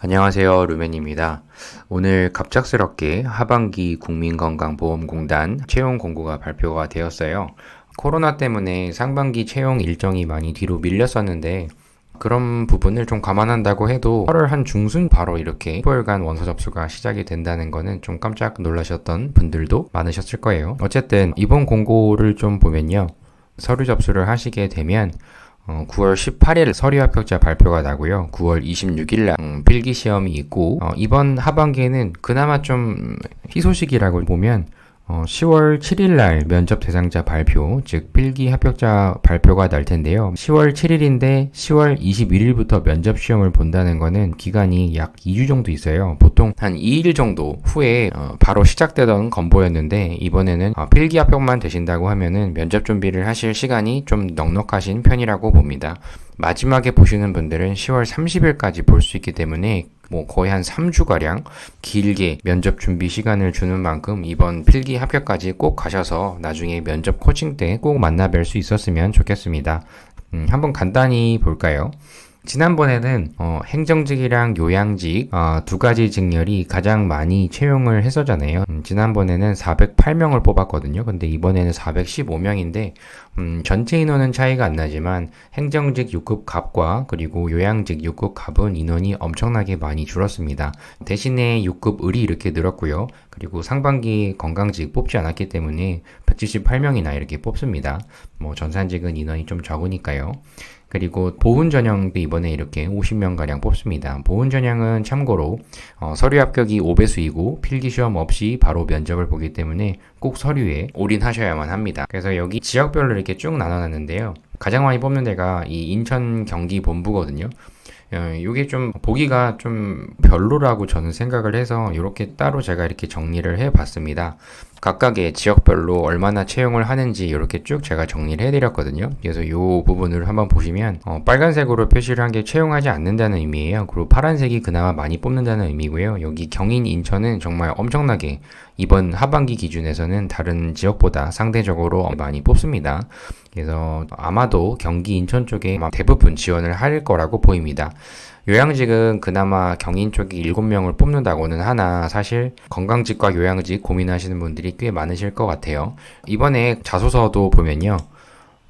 안녕하세요, 루멘입니다. 오늘 갑작스럽게 하반기 국민건강보험공단 채용 공고가 발표가 되었어요. 코로나 때문에 상반기 채용 일정이 많이 뒤로 밀렸었는데 그런 부분을 좀 감안한다고 해도 8월 한 중순 바로 이렇게 10월간 원서 접수가 시작이 된다는 거는 좀 깜짝 놀라셨던 분들도 많으셨을 거예요. 어쨌든 이번 공고를 좀 보면요. 서류 접수를 하시게 되면 9월 18일 서류 합격자 발표가 나고요. 9월 26일 날 필기 시험이 있고 이번 하반기에는 그나마 좀 희소식이라고 보면 10월 7일 날 면접 대상자 발표, 즉 필기 합격자 발표가 날 텐데요. 10월 7일인데 10월 21일부터 면접 시험을 본다는 거는 기간이 약 2주 정도 있어요. 보통 한 2일 정도 후에 바로 시작되던 건보였는데 이번에는 필기 합격만 되신다고 하면은 면접 준비를 하실 시간이 좀 넉넉하신 편이라고 봅니다. 마지막에 보시는 분들은 10월 30일까지 볼 수 있기 때문에 거의 한 3주가량 길게 면접 준비 시간을 주는 만큼 이번 필기 합격까지 꼭 가셔서 나중에 면접 코칭 때 꼭 만나 뵐 수 있었으면 좋겠습니다. 한번 간단히 볼까요? 지난번에는 행정직이랑 요양직 두 가지 직렬이 가장 많이 채용을 했었잖아요. 지난번에는 408명을 뽑았거든요. 근데 이번에는 415명인데 전체 인원은 차이가 안 나지만 행정직 6급 갑과 그리고 요양직 6급 갑은 인원이 엄청나게 많이 줄었습니다. 대신에 6급 을이 이렇게 늘었고요. 그리고 상반기 건강직 뽑지 않았기 때문에 178명이나 이렇게 뽑습니다. 전산직은 인원이 좀 적으니까요. 그리고 보훈 전형도 이번에 이렇게 50명가량 뽑습니다. 보훈 전형은 참고로 서류 합격이 5배수이고 필기시험 없이 바로 면접을 보기 때문에 꼭 서류에 올인하셔야만 합니다. 그래서 여기 지역별로 이렇게 쭉 나눠놨는데요. 가장 많이 뽑는 데가 이 인천 경기 본부거든요. 이게 좀 보기가 좀 별로라고 저는 생각을 해서 이렇게 따로 제가 이렇게 정리를 해봤습니다. 각각의 지역별로 얼마나 채용을 하는지 이렇게 쭉 제가 정리를 해드렸거든요. 그래서 이 부분을 한번 보시면 빨간색으로 표시를 한 게 채용하지 않는다는 의미예요. 그리고 파란색이 그나마 많이 뽑는다는 의미고요. 여기 경인, 인천은 정말 엄청나게 이번 하반기 기준에서는 다른 지역보다 상대적으로 많이 뽑습니다. 그래서 아마도 경기, 인천 쪽에 대부분 지원을 할 거라고 보입니다. 요양직은 그나마 경인 쪽이 7명을 뽑는다고는 하나 사실 건강직과 요양직 고민하시는 분들이 꽤 많으실 것 같아요. 이번에 자소서도 보면요.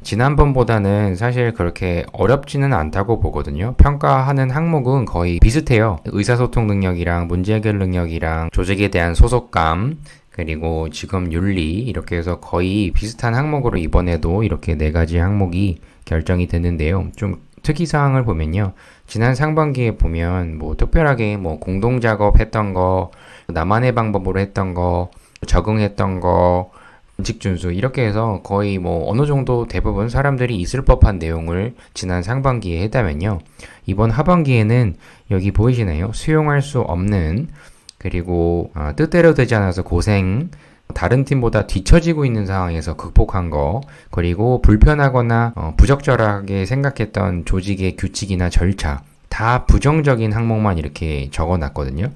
지난번보다는 사실 그렇게 어렵지는 않다고 보거든요. 평가하는 항목은 거의 비슷해요. 의사소통 능력이랑 문제 해결 능력이랑 조직에 대한 소속감, 그리고 직업 윤리 이렇게 해서 거의 비슷한 항목으로 이번에도 이렇게 4가지 항목이 결정이 됐는데요. 좀 특이사항을 보면요. 지난 상반기에 보면 특별하게 공동작업 했던 거, 나만의 방법으로 했던 거, 적응했던 거, 원칙 준수 이렇게 해서 거의 어느 정도 대부분 사람들이 있을 법한 내용을 지난 상반기에 했다면요. 이번 하반기에는 여기 보이시나요? 수용할 수 없는 그리고 뜻대로 되지 않아서 고생, 다른 팀보다 뒤처지고 있는 상황에서 극복한 거, 그리고 불편하거나 부적절하게 생각했던 조직의 규칙이나 절차, 다 부정적인 항목만 이렇게 적어놨거든요.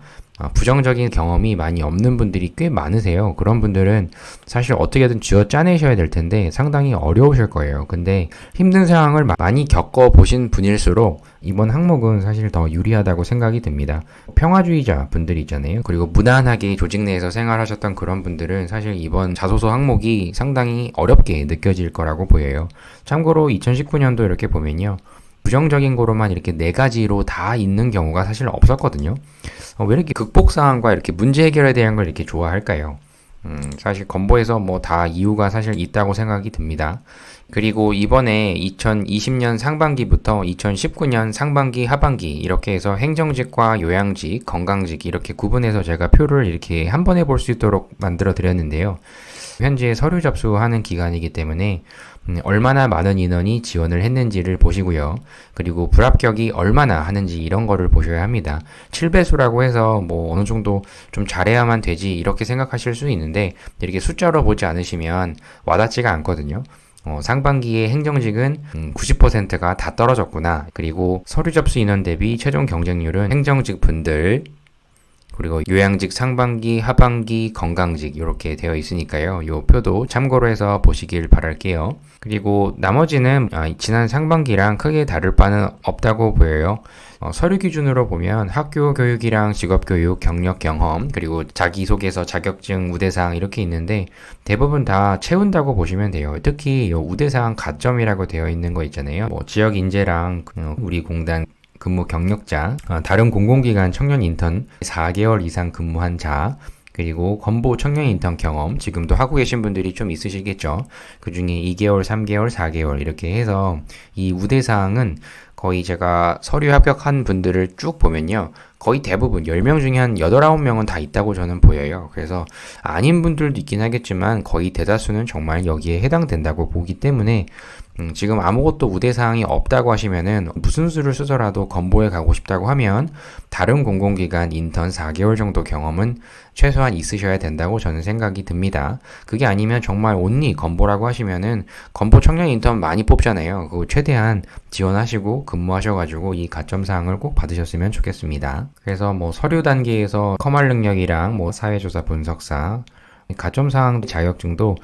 부정적인 경험이 많이 없는 분들이 꽤 많으세요. 그런 분들은 사실 어떻게든 쥐어 짜내셔야 될 텐데 상당히 어려우실 거예요. 근데 힘든 상황을 많이 겪어보신 분일수록 이번 항목은 사실 더 유리하다고 생각이 듭니다. 평화주의자 분들이 있잖아요. 그리고 무난하게 조직 내에서 생활하셨던 그런 분들은 사실 이번 자소서 항목이 상당히 어렵게 느껴질 거라고 보여요. 참고로 2019년도 이렇게 보면요. 부정적인 거로만 이렇게 4가지로 다 있는 경우가 사실 없었거든요. 왜 이렇게 극복사항과 이렇게 문제 해결에 대한 걸 이렇게 좋아할까요? 사실 건보에서 다 이유가 사실 있다고 생각이 듭니다. 그리고 이번에 2020년 상반기부터 2019년 상반기, 하반기 이렇게 해서 행정직과 요양직, 건강직 이렇게 구분해서 제가 표를 이렇게 한 번에 볼 수 있도록 만들어 드렸는데요. 현재 서류 접수하는 기간이기 때문에 얼마나 많은 인원이 지원을 했는지를 보시고요. 그리고 불합격이 얼마나 하는지 이런 거를 보셔야 합니다. 7배수라고 해서 어느 정도 좀 잘해야만 되지 이렇게 생각하실 수 있는데 이렇게 숫자로 보지 않으시면 와닿지가 않거든요. 상반기에 행정직은 90%가 다 떨어졌구나. 그리고 서류 접수 인원 대비 최종 경쟁률은 행정직 분들 그리고 요양직 상반기, 하반기, 건강직 이렇게 되어 있으니까요. 요 표도 참고로 해서 보시길 바랄게요. 그리고 나머지는 지난 상반기랑 크게 다를 바는 없다고 보여요. 서류 기준으로 보면 학교 교육이랑 직업교육, 경력 경험, 그리고 자기소개서, 자격증, 우대사항 이렇게 있는데 대부분 다 채운다고 보시면 돼요. 특히 이 우대사항 가점이라고 되어 있는 거 있잖아요. 뭐 지역 인재랑 우리 공단 근무 경력자, 다른 공공기관 청년 인턴 4개월 이상 근무한 자, 그리고 건보 청년 인턴 경험 지금도 하고 계신 분들이 좀 있으시겠죠. 그 중에 2개월, 3개월, 4개월 이렇게 해서 이 우대사항은 거의 제가 서류 합격한 분들을 쭉 보면요. 거의 대부분 10명 중에 한 8, 9명은 다 있다고 저는 보여요. 그래서 아닌 분들도 있긴 하겠지만 거의 대다수는 정말 여기에 해당된다고 보기 때문에 지금 아무것도 우대사항이 없다고 하시면은 무슨 수를 쓰더라도 건보에 가고 싶다고 하면 다른 공공기관 인턴 4개월 정도 경험은 최소한 있으셔야 된다고 저는 생각이 듭니다. 그게 아니면 정말 온리 건보라고 하시면은 건보 청년 인턴 많이 뽑잖아요. 그거 최대한 지원하시고 근무하셔가지고 이 가점사항을 꼭 받으셨으면 좋겠습니다. 그래서 뭐 서류 단계에서 커말 능력이랑 뭐 사회조사 분석사, 가점사항 자격증도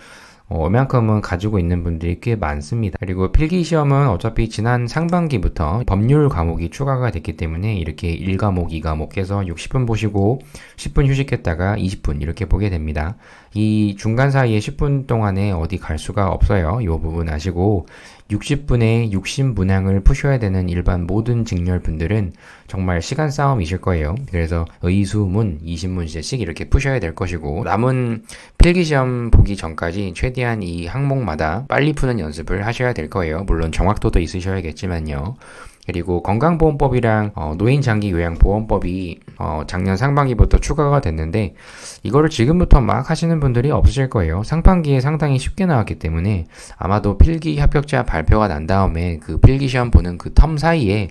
얼만큼은 가지고 있는 분들이 꽤 많습니다. 그리고 필기시험은 어차피 지난 상반기부터 법률 과목이 추가가 됐기 때문에 이렇게 1과목, 2과목 해서 60분 보시고 10분 휴식했다가 20분 이렇게 보게 됩니다. 이 중간 사이에 10분 동안에 어디 갈 수가 없어요. 이 부분 아시고 60분에 60문항을 푸셔야 되는 일반 모든 직렬 분들은 정말 시간 싸움이실 거예요. 그래서 의수문 20문제씩 이렇게 푸셔야 될 것이고 남은 필기시험 보기 전까지 최대한 이 항목마다 빨리 푸는 연습을 하셔야 될 거예요. 물론 정확도도 있으셔야겠지만요. 그리고 건강보험법이랑 노인장기요양보험법이 작년 상반기부터 추가가 됐는데 이거를 지금부터 막 하시는 분들이 없으실 거예요. 상반기에 상당히 쉽게 나왔기 때문에 아마도 필기 합격자 발표가 난 다음에 그 필기시험 보는 그 텀 사이에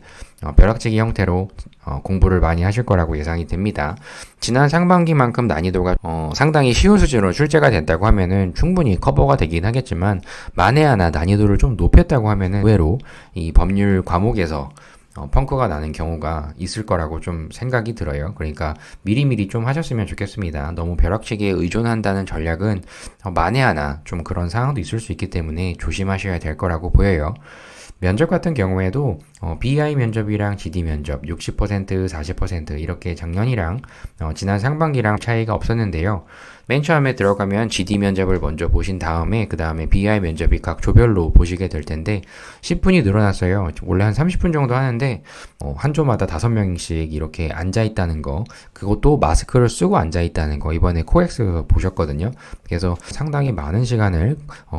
벼락치기 형태로 공부를 많이 하실 거라고 예상이 됩니다. 지난 상반기만큼 난이도가 상당히 쉬운 수준으로 출제가 됐다고 하면은 충분히 커버가 되긴 하겠지만 만에 하나 난이도를 좀 높였다고 하면은 의외로 이 법률 과목에서 펑크가 나는 경우가 있을 거라고 좀 생각이 들어요. 그러니까 미리미리 좀 하셨으면 좋겠습니다. 너무 벼락치기에 의존한다는 전략은 만에 하나 좀 그런 상황도 있을 수 있기 때문에 조심하셔야 될 거라고 보여요. 면접 같은 경우에도 BI 면접이랑 GD 면접 60%, 40% 이렇게 작년이랑 지난 상반기랑 차이가 없었는데요. 맨 처음에 들어가면 GD 면접을 먼저 보신 다음에 그 다음에 BI 면접이 각 조별로 보시게 될 텐데 10분이 늘어났어요. 원래 한 30분 정도 하는데 한 조마다 5명씩 이렇게 앉아있다는 거, 그것도 마스크를 쓰고 앉아있다는 거 이번에 코엑스 보셨거든요. 그래서 상당히 많은 시간을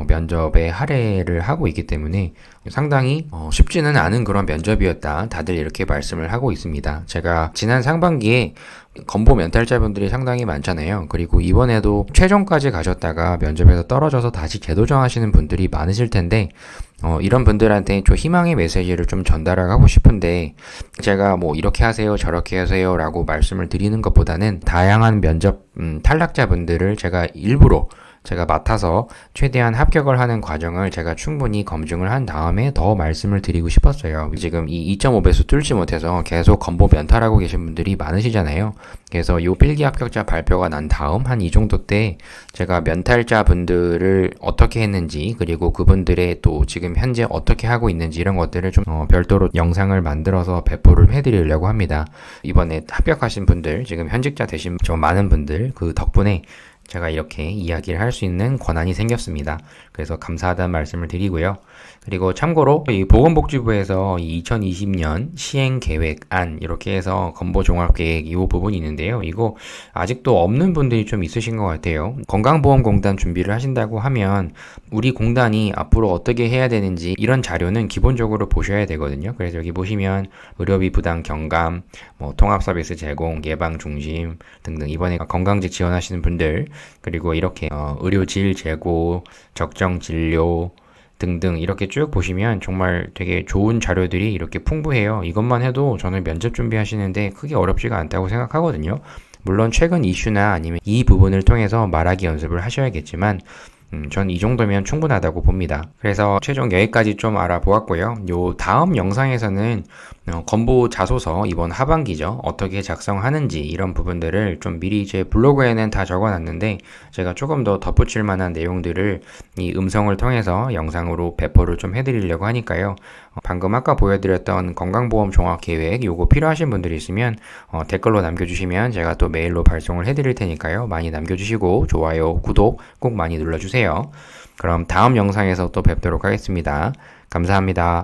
면접에 할애를 하고 있기 때문에 상당히 쉽지는 않은 그런 면접이었다. 다들 이렇게 말씀을 하고 있습니다. 제가 지난 상반기에 건보 멘탈자분들이 상당히 많잖아요. 그리고 이번에도 최종까지 가셨다가 면접에서 떨어져서 다시 재도전하시는 분들이 많으실 텐데 이런 분들한테 좀 희망의 메시지를 좀 전달을 하고 싶은데 제가 뭐 이렇게 하세요 저렇게 하세요 라고 말씀을 드리는 것보다는 다양한 면접 탈락자분들을 제가 일부러 제가 맡아서 최대한 합격을 하는 과정을 제가 충분히 검증을 한 다음에 더 말씀을 드리고 싶었어요. 지금 이 2.5배수 뚫지 못해서 계속 건보 면탈하고 계신 분들이 많으시잖아요. 그래서 요 필기 합격자 발표가 난 다음 한 이 정도 때 제가 면탈자 분들을 어떻게 했는지 그리고 그분들의 또 지금 현재 어떻게 하고 있는지 이런 것들을 좀 별도로 영상을 만들어서 배포를 해드리려고 합니다. 이번에 합격하신 분들 지금 현직자 되신 좀 많은 분들 그 덕분에 제가 이렇게 이야기를 할 수 있는 권한이 생겼습니다. 그래서 감사하다는 말씀을 드리고요. 그리고 참고로 이 보건복지부에서 2020년 시행계획안 이렇게 해서 건보종합계획 이 부분이 있는데요. 이거 아직도 없는 분들이 좀 있으신 것 같아요. 건강보험공단 준비를 하신다고 하면 우리 공단이 앞으로 어떻게 해야 되는지 이런 자료는 기본적으로 보셔야 되거든요. 그래서 여기 보시면 의료비 부담 경감, 통합서비스 제공, 예방중심 등등 이번에 건강직 지원하시는 분들 그리고 이렇게 의료질 재고, 적정 진료 등등 이렇게 쭉 보시면 정말 되게 좋은 자료들이 이렇게 풍부해요. 이것만 해도 저는 면접 준비하시는데 크게 어렵지가 않다고 생각하거든요. 물론 최근 이슈나 아니면 이 부분을 통해서 말하기 연습을 하셔야겠지만 전 이 정도면 충분하다고 봅니다. 그래서 최종 여기까지 좀 알아보았고요. 요 다음 영상에서는 건보 자소서 이번 하반기죠. 어떻게 작성하는지 이런 부분들을 좀 미리 제 블로그에는 다 적어놨는데 제가 조금 더 덧붙일 만한 내용들을 이 음성을 통해서 영상으로 배포를 좀 해드리려고 하니까요. 방금 아까 보여드렸던 건강보험 종합계획 요거 필요하신 분들이 있으면 댓글로 남겨주시면 제가 또 메일로 발송을 해드릴 테니까요. 많이 남겨주시고 좋아요, 구독 꼭 많이 눌러주세요. 그럼 다음 영상에서 또 뵙도록 하겠습니다. 감사합니다.